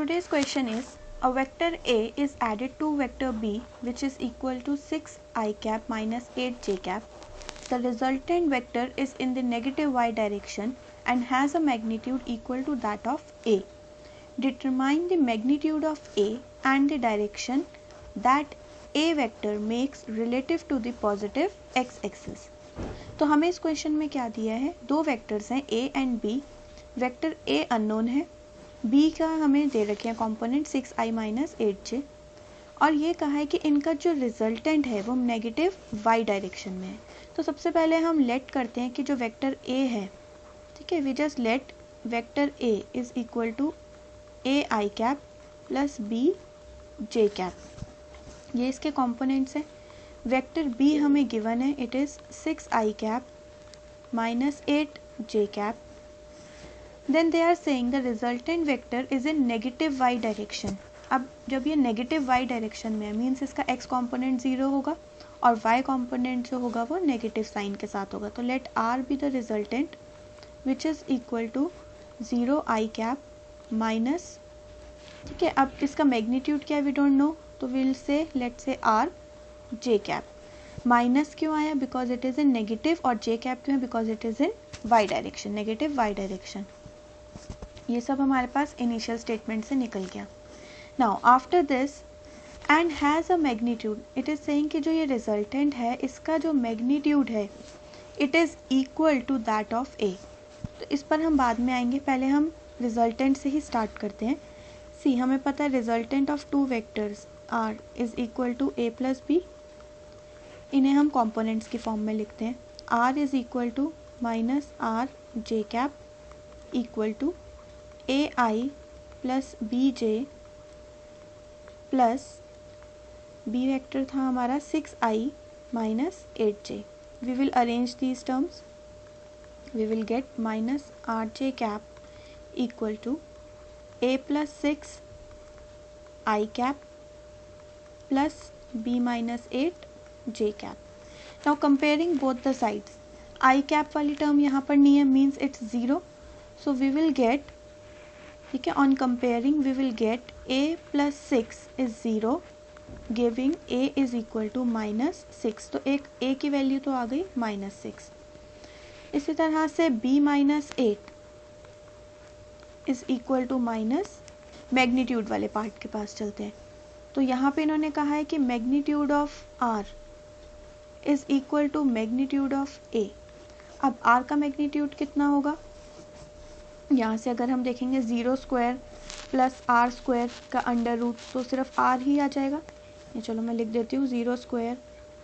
today's question is, a vector A is added to vector B which is equal to 6 I cap minus 8 j cap. The resultant vector is in the negative y direction and has a magnitude equal to that of A. Determine the magnitude of A and the direction that A vector makes relative to the positive x axis. तो हमें इस question में क्या दिया है, दो vectors हैं A and B. Vector A unknown है, B का हमें दे रखे हैं कंपोनेंट 6i माइनस 8j और ये कहा है कि इनका जो रिजल्टेंट है वो नेगेटिव y डायरेक्शन में है. तो सबसे पहले हम लेट करते हैं कि जो वेक्टर A है, ठीक है, we just let vector A is equal to a i cap plus b j cap. ये इसके कंपोनेंट्स हैं. वेक्टर B हमें गिवन है, it is 6i cap minus 8j cap. Then they are saying the resultant vector is in negative y direction. अब जब ये negative y direction में है मीन्स इसका x कॉम्पोनेंट 0 होगा और y कॉम्पोनेंट जो होगा वो नेगेटिव साइन के साथ होगा. तो let r be the resultant which is equal to 0 i cap minus, ठीक है, अब इसका मैग्नीट्यूड क्या है वी डोंट नो, तो will say let say r j cap. Minus क्यों आया, because it is in negative, और j कैप क्यों है, because it is in y direction, negative y direction. ये सब हमारे पास इनिशियल स्टेटमेंट से निकल गया. Now after this and has a magnitude, it is saying कि जो ये रिजल्टेंट है इसका जो मैग्नीट्यूड है it is equal to that of A. तो इस पर हम बाद में आएंगे, पहले हम रिजल्टेंट से ही स्टार्ट करते हैं. सी, हमें पता है resultant of two vectors r is equal to a plus b. इन्हें हम कॉम्पोनेंट्स की फॉर्म में लिखते हैं. R is equal to minus r j cap equal to a i plus b j plus b vector था हमारा 6i minus 8j. We will arrange these terms. We will get minus r j cap equal to a plus 6i cap plus b minus 8j cap. Now comparing both the sides, i cap वाली term यहाँ पर नहीं है means it's zero. So we will get, ठीक है, on comparing we will get a plus 6 is zero giving a is equal to minus 6. तो एक a की वैल्यू तो आ गई माइनस 6. इसी तरह से b minus 8 is equal to minus, magnitude वाले पार्ट के पास चलते हैं. तो यहाँ पे इन्होंने कहा है कि magnitude of r is equal to magnitude of a. अब r का मैग्नीट्यूड कितना होगा, यहाँ से अगर हम देखेंगे 0 स्क्वायर प्लस आर स्क्वायर का अंडर रूट, तो सिर्फ r ही आ जाएगा. ये चलो मैं लिख देती हूँ, 0 स्क्वायर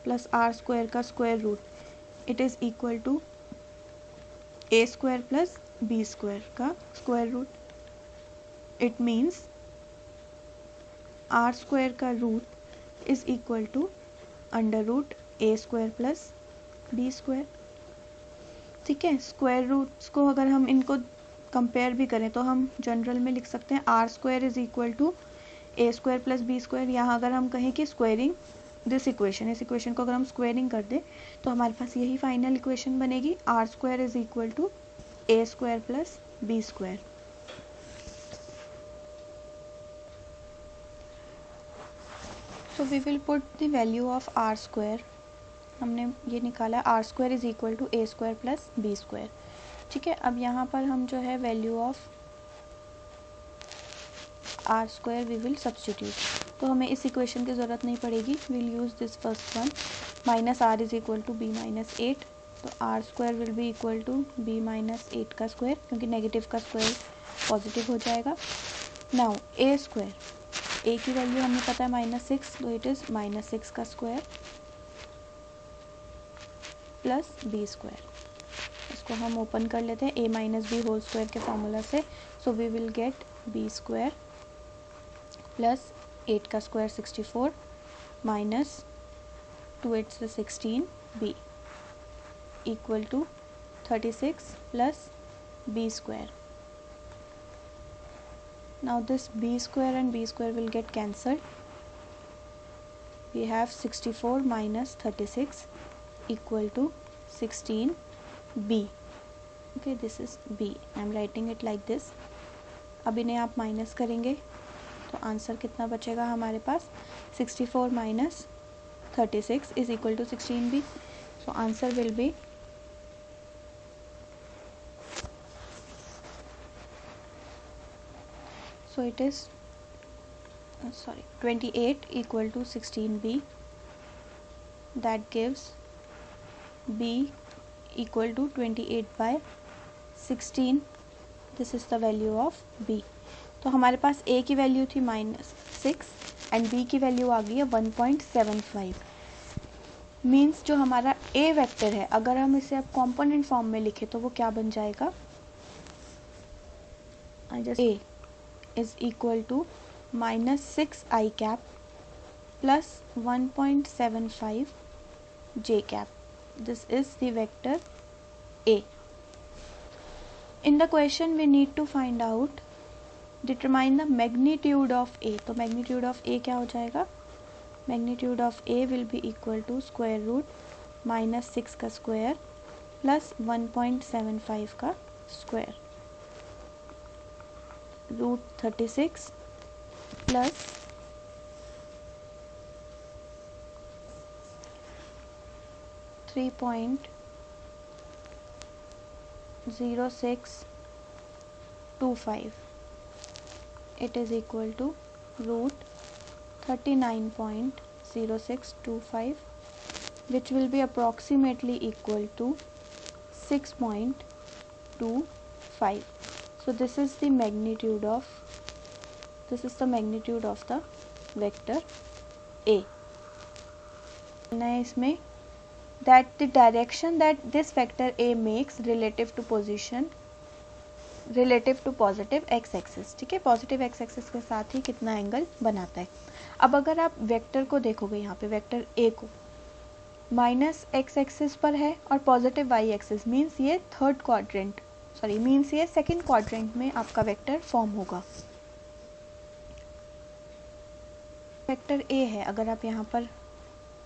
प्लस आर स्क्वायर का square root, it is equal to A square plus B square का square root. It means R square का root is equal to under root A square plus B square. ठीक है, square roots को अगर हम इनको compare भी करें तो हम जनरल में लिख सकते हैं r square is equal to A square plus B square. यहाँ अगर हम कहें कि स्क्वायरिंग दिस इक्वेशन, इस इक्वेशन को अगर हम स्क्वायरिंग कर दें तो हमारे पास यही फाइनल इक्वेशन बनेगी, r square is equal to A square plus B square. So we will put the value of r square. हमने ये निकाला r square is equal to A square plus B square. ठीक है, अब यहाँ पर हम जो है value of r square we will substitute. तो हमें इस इक्वेशन की ज़रूरत नहीं पड़ेगी, will use this first one. Minus r is equal to b minus 8. तो r square will be equal to b minus 8 का स्क्वायर, क्योंकि नेगेटिव का स्क्वायर पॉजिटिव हो जाएगा. नाउ ए स्क्वायर, ए की वैल्यू हमें पता है माइनस 6, तो इट इज़ माइनस 6 का स्क्वायर प्लस बी स्क्वायर. इसको हम ओपन कर लेते हैं a minus b whole square के फॉर्मूला से. So we will get b square plus 8 का स्क्वायर 64 माइनस 2 8 से 16 b equal to 36 plus B square. Now this b square and b square will get cancelled. We have 64 minus 36 equal to 16b. okay, this is b. I am writing it like this. अब इन्हें आप minus करेंगे तो answer कितना बचेगा हमारे पास 64 minus 36 is equal to 16b. So answer will be so it is 28 equal to 16b. That gives b equal to 28 by 16. This is the value of b. तो हमारे पास a की वैल्यू थी -6 एंड b की value आ गई है 1.75. Means जो हमारा a vector है अगर हम इसे अब कॉम्पोनेंट फॉर्म में लिखें तो वो क्या बन जाएगा, a is equal to -6 i cap plus 1.75 j cap. This is the vector a. In the question we need to find out determine the magnitude of a. तो magnitude of a क्या हो जाएगा, magnitude of a will be equal to square root -6 का square plus 1.75 का square √36 plus 3.0625. It is equal to √39.0625, which will be approximately equal to 6.25. So this is the magnitude of the vector a. इसमें that the direction that this vector a makes relative to positive x axis. ठीक है, positive x axis के साथ ही कितना angle बनाता है. अब अगर आप वेक्टर को देखोगे, यहाँ पे वेक्टर a को -x एक्सिस पर है और पॉजिटिव y एक्सिस, मीन्स ये सेकंड क्वाड्रेंट में आपका वेक्टर फॉर्म होगा. वेक्टर a है, अगर आप यहाँ पर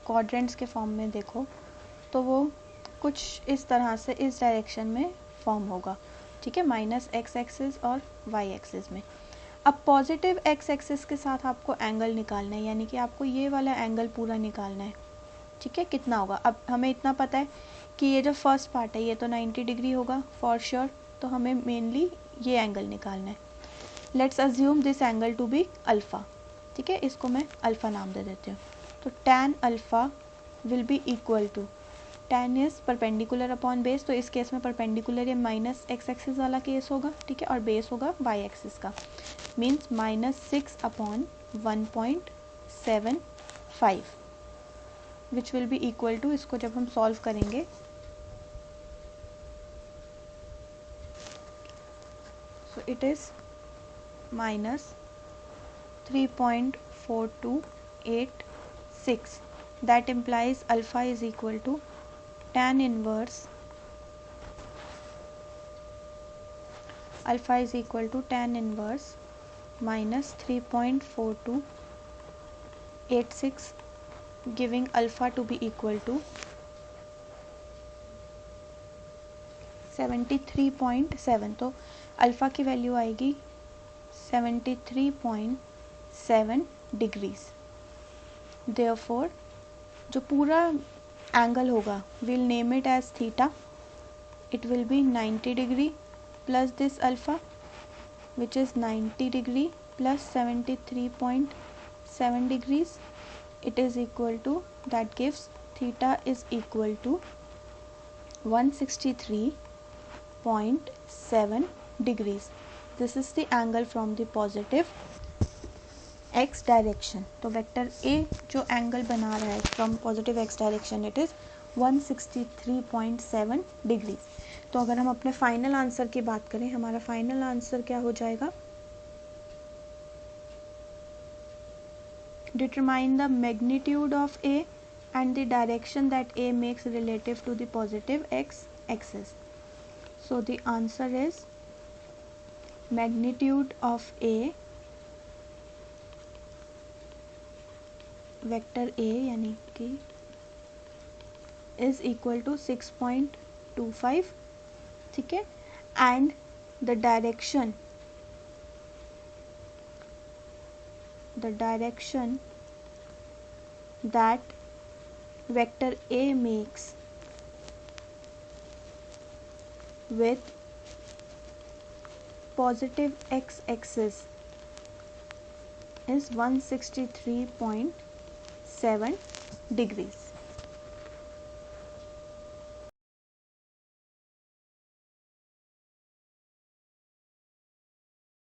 क्वाड्रेंट्स के फॉर्म में देखो तो वो कुछ इस तरह से इस डायरेक्शन में फॉर्म होगा. ठीक है, -x एक्सिस और y एक्सिस में. अब पॉजिटिव x एक्सिस के साथ आपको एंगल निकालना है, यानी कि आपको ये वाला एंगल पूरा निकालना है. ठीक है, कितना होगा, अब हमें इतना पता है कि ये जो फर्स्ट पार्ट है ये तो 90 डिग्री होगा फॉर श्योर. तो हमें मेनली ये एंगल निकालना है. Let's assume this angle to be alpha. ठीक है, इसको मैं अल्फ़ा नाम दे देती हूँ. तो tan alpha will be equal to, tan is perpendicular upon base, तो इस केस में परपेंडिकुलर ये -x एक्सिस वाला केस होगा. ठीक है, और बेस होगा y एक्सिस का, means -6 upon 1.75, which will be equal to, इसको जब हम सॉल्व करेंगे so it is -3.4286. that implies alpha is equal to tan inverse -3.4286, giving alpha to be equal to 73.7. तो अल्फ़ा की वैल्यू आएगी 73.7 डिग्रीज. देयरफॉर जो पूरा एंगल होगा will name it as theta. It will be 90 degree plus this alpha which is 90 degree plus 73.7 degrees. It is equal to, that gives theta is equal to 163.7 degrees. This is the angle from the positive x direction. तो vector a जो angle बना रहा है from positive x direction, it is 163.7 degrees. तो अगर हम अपने final answer की बात करें, हमारा फाइनल आंसर क्या हो जाएगा, determine the magnitude of a and the direction that a makes relative to the positive x axis. So the answer is magnitude of a, vector a यानी कि is equal to 6.25. ठीक है, and the direction the direction that vector A makes with positive x-axis is 163.7 degrees.